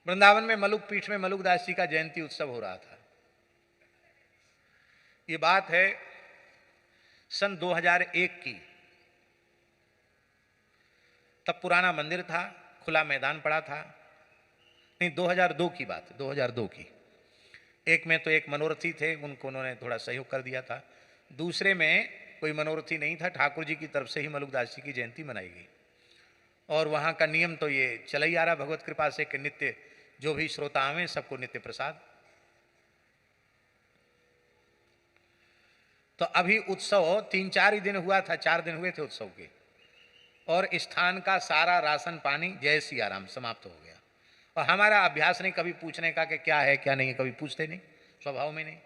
वृंदावन में मलुक पीठ में मलुकदास जी का जयंती उत्सव हो रहा था। ये बात है सन 2001 की। तब पुराना मंदिर था, खुला मैदान पड़ा था। नहीं, 2002 की बात है, 2002 की। एक में तो एक मनोरथी थे, उनको उन्होंने थोड़ा सहयोग कर दिया था। दूसरे में कोई मनोरथी नहीं था, ठाकुर जी की तरफ से ही मलुकदास जी की जयंती मनाई गई। और वहाँ का नियम तो ये चला ही आ रहा भगवत कृपा से कि नित्य जो भी श्रोता आवे सबको नित्य प्रसाद। तो अभी उत्सव 3-4 ही दिन हुआ था, 4 दिन हुए थे उत्सव के, और स्थान का सारा राशन पानी जय सिया राम समाप्त हो गया। और हमारा अभ्यास नहीं कभी पूछने का कि क्या है क्या नहीं, कभी पूछते नहीं, स्वभाव में नहीं।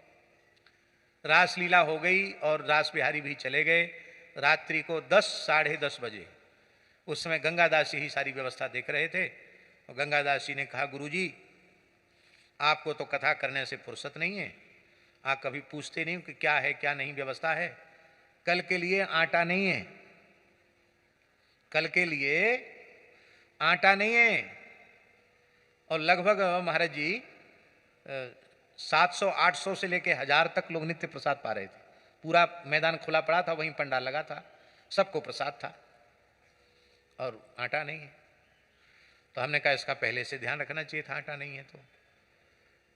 रासलीला हो गई और रास बिहारी भी चले गए। रात्रि को 10 साढ़े 10 बजे, उस समय गंगादास जी ही सारी व्यवस्था देख रहे थे। और गंगादास जी ने कहा, गुरुजी आपको तो कथा करने से फुर्सत नहीं है, आप कभी पूछते नहीं कि क्या है क्या नहीं व्यवस्था है। कल के लिए आटा नहीं है, कल के लिए आटा नहीं है। और लगभग महाराज जी 700-800 से लेके 1000 तक लोग नित्य प्रसाद पा रहे थे। पूरा मैदान खुला पड़ा था, वहीं पंडाल लगा था, सबको प्रसाद था और आटा नहीं है। तो हमने कहा इसका पहले से ध्यान रखना चाहिए था, आटा नहीं है तो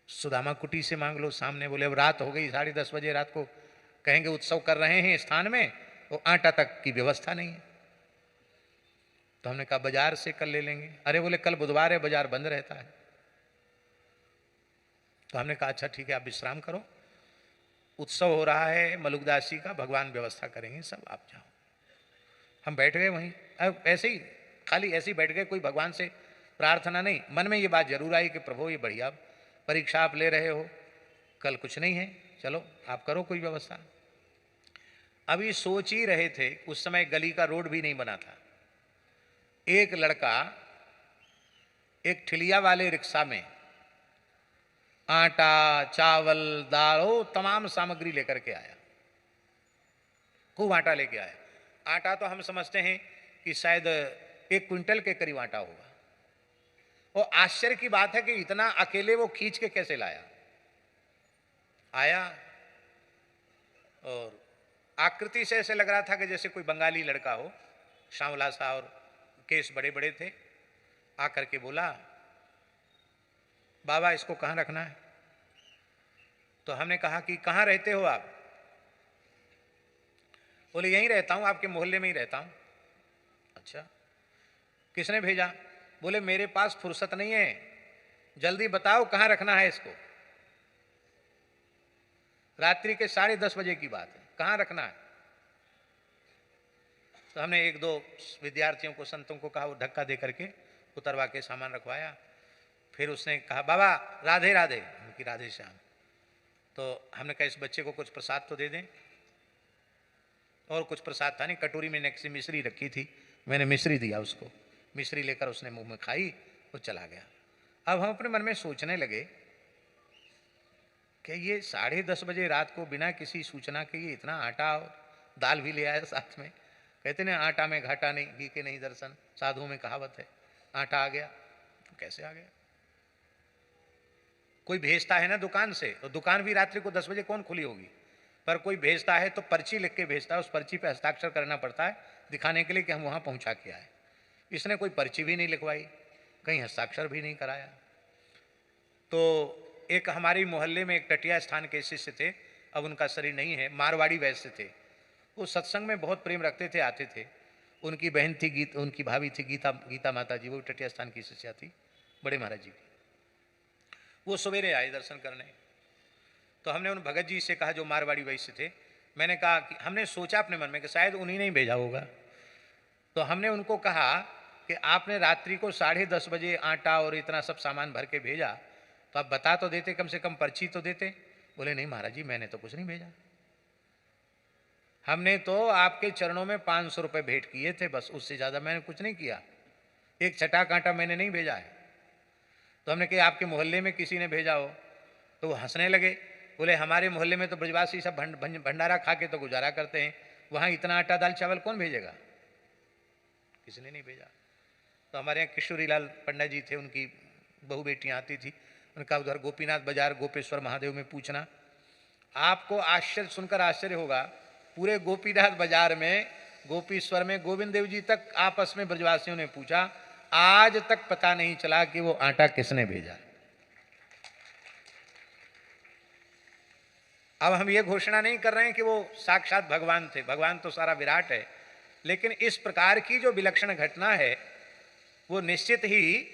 सुदामा कुटी से मांग लो। सामने बोले अब रात हो गई, 10:30 बजे रात को कहेंगे उत्सव कर रहे हैं स्थान में, तो आटा तक की व्यवस्था नहीं है। तो हमने कहा बाजार से कल ले लेंगे। अरे बोले कल बुधवार है, बाजार बंद रहता है। तो हमने कहा अच्छा ठीक है, आप विश्राम करो, उत्सव हो रहा है मलुकदास जी का, भगवान व्यवस्था करेंगे सब, आप जाओ। हम बैठ गए वहीं, अब ऐसे ही खाली ऐसे ही बैठ गए, कोई भगवान से प्रार्थना नहीं। मन में ये बात जरूर आई कि प्रभु ये बढ़िया परीक्षा आप ले रहे हो, कल कुछ नहीं है, चलो आप करो कोई व्यवस्था। अभी सोच ही रहे थे, उस समय गली का रोड भी नहीं बना था। एक लड़का एक ठिलिया वाले रिक्शा में आटा चावल दाल तमाम सामग्री लेकर के आया, खूब आटा लेके आया। आटा तो हम समझते हैं कि शायद 1 क्विंटल के करीब आटा होगा। और आश्चर्य की बात है कि इतना अकेले वो खींच के कैसे लाया। आया और आकृति से ऐसे लग रहा था कि जैसे कोई बंगाली लड़का हो, सांवला सा और केस बड़े बड़े थे। आकर के बोला, बाबा इसको कहाँ रखना है? तो हमने कहा कि कहाँ रहते हो आप? बोले यहीं रहता हूँ, आपके मोहल्ले में ही रहता हूँ। अच्छा, किसने भेजा? बोले मेरे पास फुर्सत नहीं है, जल्दी बताओ कहाँ रखना है इसको। रात्रि के 10:30 बजे की बात है, कहाँ रखना है? तो हमने 1-2 विद्यार्थियों को, संतों को कहा, वो धक्का दे करके उतरवा के सामान रखवाया। फिर उसने कहा बाबा राधे राधे, उनकी राधे श्याम। तो हमने कहा इस बच्चे को कुछ प्रसाद तो दे दें। और कुछ प्रसाद था नहीं, कटोरी में नेक्सी मिश्री रखी थी, मैंने मिश्री दिया उसको। मिश्री लेकर उसने मुंह में खाई, वो चला गया। अब हम अपने मन में सोचने लगे कि ये 10:30 बजे रात को बिना किसी सूचना के ये इतना आटा और दाल भी ले आया साथ में। कहते ना आटा में घाटा नहीं, घी के नहीं दर्शन, साधुओं में कहावत है। आटा आ गया तो कैसे आ गया? कोई भेजता है ना दुकान से, तो दुकान भी रात्रि को 10 बजे कौन खुली होगी? पर कोई भेजता है तो पर्ची लिख के भेजता है, उस पर्ची पे हस्ताक्षर करना पड़ता है दिखाने के लिए कि हम वहां पहुंचा के आए। इसने कोई पर्ची भी नहीं लिखवाई, कहीं हस्ताक्षर भी नहीं कराया। तो एक हमारे मोहल्ले में एक टटिया स्थान के शिष्य थे, अब उनका शरीर नहीं है, मारवाड़ी वैश्य थे। वो सत्संग में बहुत प्रेम रखते थे, आते थे। उनकी बहन थी उनकी भाभी थी गीता माता जी, वो टटिया स्थान की शिष्या थी बड़े महाराज जी की। वो सवेरे आए दर्शन करने। तो हमने उन भगत जी से कहा जो मारवाड़ी वैश्य थे, मैंने कहा कि हमने सोचा अपने मन में कि शायद उन्हीं ने भेजा होगा। तो हमने उनको कहा कि आपने रात्रि को 10:30 बजे आटा और इतना सब सामान भर के भेजा, तो आप बता तो देते, कम से कम पर्ची तो देते। बोले नहीं महाराज जी मैंने तो कुछ नहीं भेजा, हमने तो आपके चरणों में 500 रुपये भेंट किए थे बस, उससे ज़्यादा मैंने कुछ नहीं किया, एक छटा कांटा मैंने नहीं भेजा है। तो हमने कहा आपके मोहल्ले में किसी ने भेजा हो? तो वो हंसने लगे, बोले हमारे मोहल्ले में तो ब्रजवासी सब भंडारा खा के तो गुजारा करते हैं, वहाँ इतना आटा दाल चावल कौन भेजेगा? किसी ने नहीं भेजा। तो हमारे यहाँ किशोरीलाल पंडा जी थे, उनकी बहू बेटियां आती थी, उनका उधर गोपीनाथ बाजार गोपेश्वर महादेव में पूछना। आपको आश्चर्य सुनकर आश्चर्य होगा, पूरे गोपीनाथ बाजार में गोपीश्वर में गोविंद देव जी तक आपस में ब्रजवासियों ने पूछा, आज तक पता नहीं चला कि वो आटा किसने भेजा। अब हम ये घोषणा नहीं कर रहे हैं कि वो साक्षात भगवान थे, भगवान तो सारा विराट है, लेकिन इस प्रकार की जो विलक्षण घटना है वो निश्चित ही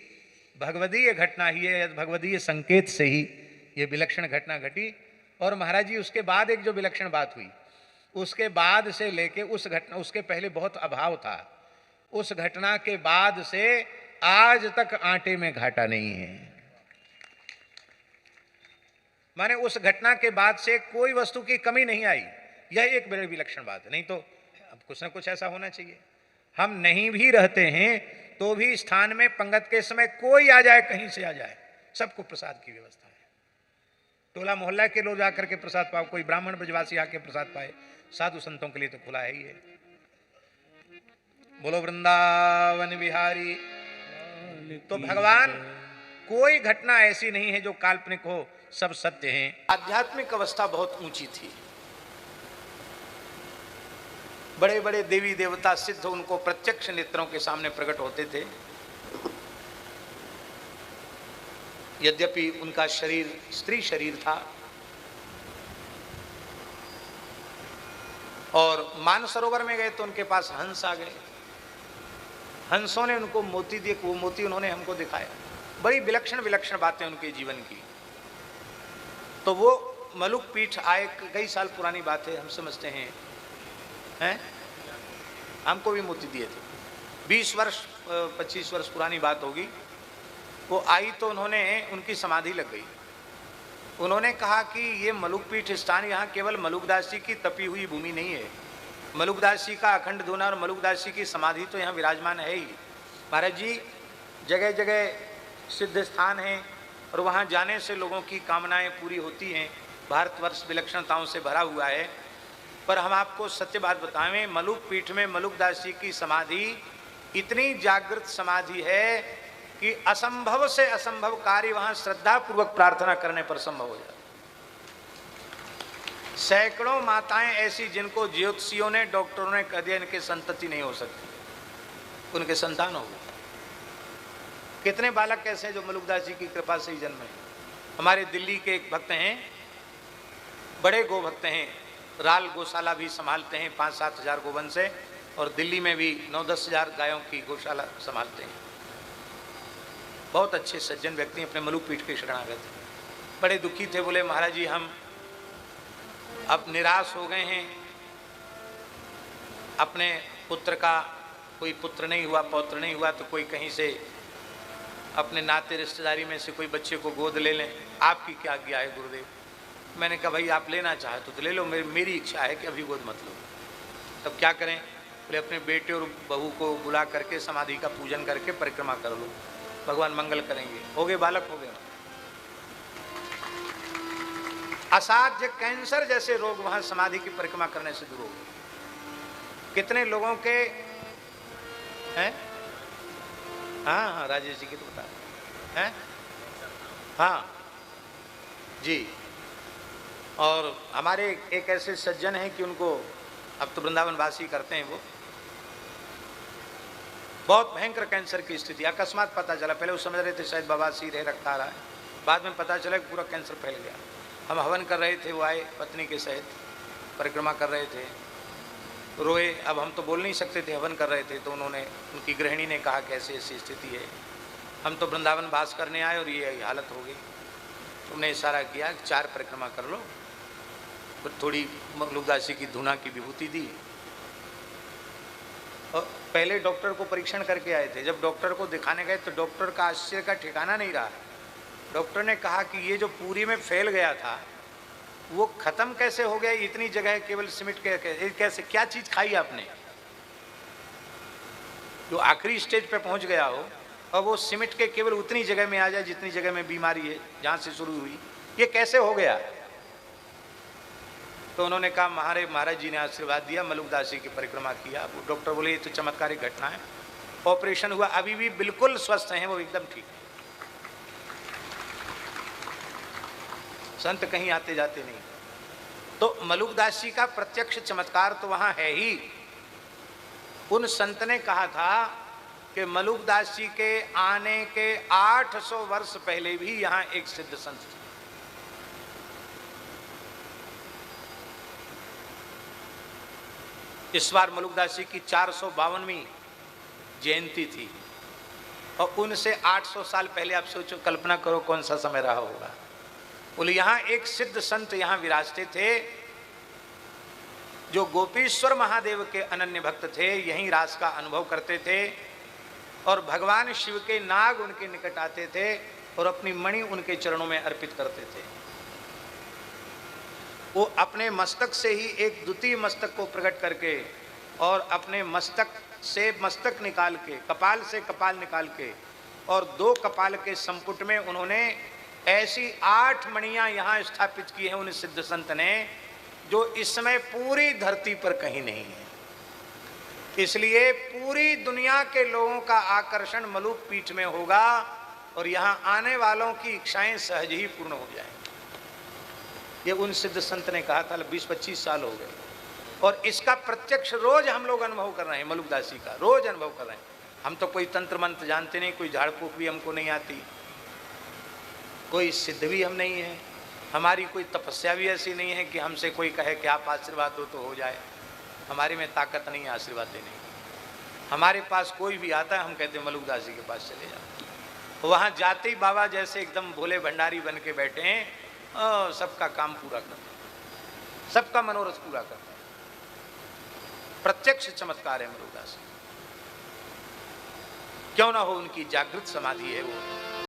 भगवदीय घटना ही है, भगवदीय संकेत से ही ये विलक्षण घटना घटी। और महाराज जी उसके बाद एक जो विलक्षण बात हुई, उसके बाद से लेके उस घटना, उसके पहले बहुत अभाव था, उस घटना के बाद से आज तक आटे में घाटा नहीं है। माने उस घटना के बाद से कोई वस्तु की कमी नहीं आई। यह एक बड़ी विलक्षण बात है। नहीं तो अब कुछ ना कुछ ऐसा होना चाहिए। हम नहीं भी रहते हैं तो भी स्थान में पंगत के समय कोई आ जाए, कहीं से आ जाए, सबको प्रसाद की व्यवस्था है। टोला मोहल्ला के लोग आकर के प्रसाद पाओ, कोई ब्राह्मण ब्रजवासी आके प्रसाद पाए, साधु संतों के लिए तो खुला है ही है। बोलो वृंदावन बिहारी। तो भगवान, कोई घटना ऐसी नहीं है जो काल्पनिक हो, सब सत्य हैं। आध्यात्मिक अवस्था बहुत ऊंची थी। बड़े बड़े देवी देवता सिद्ध उनको प्रत्यक्ष नेत्रों के सामने प्रकट होते थे। यद्यपि उनका शरीर स्त्री शरीर था और मानसरोवर में गए तो उनके पास हंस आ गए। हंसों ने उनको मोती दिए, वो मोती उन्होंने हमको दिखाया। बड़ी विलक्षण विलक्षण बातें उनके जीवन की। तो वो मलुक पीठ आए, कई साल पुरानी बात है, हम समझते हैं, हमको भी मोती दिए थे। 20 वर्ष 25 वर्ष पुरानी बात होगी। वो आई तो उन्होंने, उनकी समाधि लग गई। उन्होंने कहा कि ये मलुकपीठ स्थान यहाँ केवल मलुकदास जी की तपी हुई भूमि नहीं है, मलुकदास जी का अखंड धुना और मलुकदास जी की समाधि तो यहाँ विराजमान है ही। महाराज जी, जगह जगह सिद्ध स्थान हैं और वहाँ जाने से लोगों की कामनाएं पूरी होती हैं। भारतवर्ष विलक्षणताओं से भरा हुआ है। पर हम आपको सत्य बात बताएं, मलुक पीठ में मलुकदास जी की समाधि इतनी जागृत समाधि है कि असंभव से असंभव कार्य वहाँ श्रद्धा पूर्वक प्रार्थना करने पर संभव हो जाता। सैकड़ों माताएं ऐसी जिनको ज्योतिषियों ने, डॉक्टरों ने कह दिया इनके संतति नहीं हो सकती, उनके संतान हो गए। कितने बालक ऐसे जो मलुकदास जी की कृपा से ही जन्मे। हमारे दिल्ली के एक भक्त हैं, बड़े गो भक्त हैं, राल गौशाला भी संभालते हैं 5-7 हजार गोवंश से, और दिल्ली में भी 9-10 हजार गायों की गौशाला संभालते हैं। बहुत अच्छे सज्जन व्यक्ति अपने मलुक पीठ के शरणागत। बड़े दुखी थे, बोले महाराज जी हम अब निराश हो गए हैं, अपने पुत्र का कोई पुत्र नहीं हुआ, पौत्र नहीं हुआ, तो कोई कहीं से अपने नाते रिश्तेदारी में से कोई बच्चे को गोद ले लें, आपकी क्या आज्ञा है गुरुदेव। मैंने कहा भाई आप लेना चाहे तो ले लो, मेरी इच्छा है कि अभी गोद मत लो। तब क्या करें? बोले अपने बेटे और बहू को बुला करके समाधि का पूजन करके परिक्रमा कर लो, भगवान मंगल करेंगे। हो गए बालक, हो गए। असाध्य कैंसर जैसे रोग वहां समाधि की परिक्रमा करने से दूर हो गए। कितने लोगों के हैं? हाँ, राजेश जी की तो बता हैं। हाँ जी। और हमारे एक ऐसे सज्जन हैं कि उनको अब तो वृंदावन वासी करते हैं, वो बहुत भयंकर कैंसर की स्थिति। अकस्मात पता चला, पहले वो समझ रहे थे शायद बवासीर है, रखता रहा है, बाद में पता चला कि पूरा कैंसर फैल गया। हम हवन कर रहे थे, वो आए पत्नी के सहित, परिक्रमा कर रहे थे, रोए। अब हम तो बोल नहीं सकते थे, हवन कर रहे थे, तो उन्होंने, उनकी गृहिणी ने कहा कि ऐसी ऐसी स्थिति है, हम तो वृंदावन वास करने आए और ये हालत हो गई। तुमने इशारा किया कि 4 परिक्रमा कर लो, फिर थोड़ी मलुकदास जी की धुना की विभूति दी। और पहले डॉक्टर को परीक्षण करके आए थे। जब डॉक्टर को दिखाने गए तो डॉक्टर का आश्चर्य का ठिकाना नहीं रहा। डॉक्टर ने कहा कि ये जो पूरी में फैल गया था वो खत्म कैसे हो गया? इतनी जगह केवल सीमेंट के कैसे, क्या चीज खाई आपने जो आखिरी स्टेज पे पहुंच गया हो और वो सीमेंट के केवल उतनी जगह में आ जाए जितनी जगह में बीमारी है, जहां से शुरू हुई, ये कैसे हो गया? तो उन्होंने कहा महाराज जी ने आशीर्वाद दिया, मलुकदास जी की परिक्रमा किया। वो डॉक्टर बोले ये तो चमत्कारिक घटना है, ऑपरेशन हुआ, अभी भी बिल्कुल स्वस्थ हैं वो, एकदम ठीक है। संत कहीं आते जाते नहीं। तो मलुकदास जी का प्रत्यक्ष चमत्कार तो वहां है ही। उन संत ने कहा था कि मलुकदास जी के आने के 800 वर्ष पहले भी यहां एक सिद्ध संत थे। इस बार मलुकदास जी की 452वीं जयंती थी और उनसे 800 साल पहले आप सोचो, कल्पना करो कौन सा समय रहा होगा। बोले यहाँ एक सिद्ध संत यहाँ विराजते थे जो गोपीश्वर महादेव के अनन्य भक्त थे, यहीं रास का अनुभव करते थे और भगवान शिव के नाग उनके निकट आते थे और अपनी मणि उनके चरणों में अर्पित करते थे। वो अपने मस्तक से ही एक द्वितीय मस्तक को प्रकट करके और अपने मस्तक से मस्तक निकाल के, कपाल से कपाल निकाल के और 2 कपाल के संपुट में उन्होंने ऐसी 8 मणियां यहाँ स्थापित की हैं उन सिद्ध संत ने, जो इस समय पूरी धरती पर कहीं नहीं है। इसलिए पूरी दुनिया के लोगों का आकर्षण मलुक पीठ में होगा और यहाँ आने वालों की इच्छाएं सहज ही पूर्ण हो जाएंगी। ये उन सिद्ध संत ने कहा था, 20-25 साल हो गए और इसका प्रत्यक्ष रोज हम लोग अनुभव कर रहे हैं। मलुकदास जी का रोज अनुभव कर रहे हैं। हम तो कोई तंत्र मंत्र जानते नहीं, कोई झाड़ फूक भी हमको नहीं आती, कोई सिद्ध भी हम नहीं है, हमारी कोई तपस्या भी ऐसी नहीं है कि हमसे कोई कहे कि आप आशीर्वाद दो तो हो जाए। हमारे में ताकत नहीं है आशीर्वाद देने की। हमारे पास कोई भी आता है हम कहते हैं मलुकदास जी के पास चले जाओ। वहाँ जाते ही बाबा जैसे एकदम भोले भंडारी बन के बैठे हैं, सबका काम पूरा करते हैं, सबका मनोरथ पूरा करते हैं। प्रत्यक्ष चमत्कार है मलुकदास। क्यों ना हो, उनकी जागृत समाधि है वो।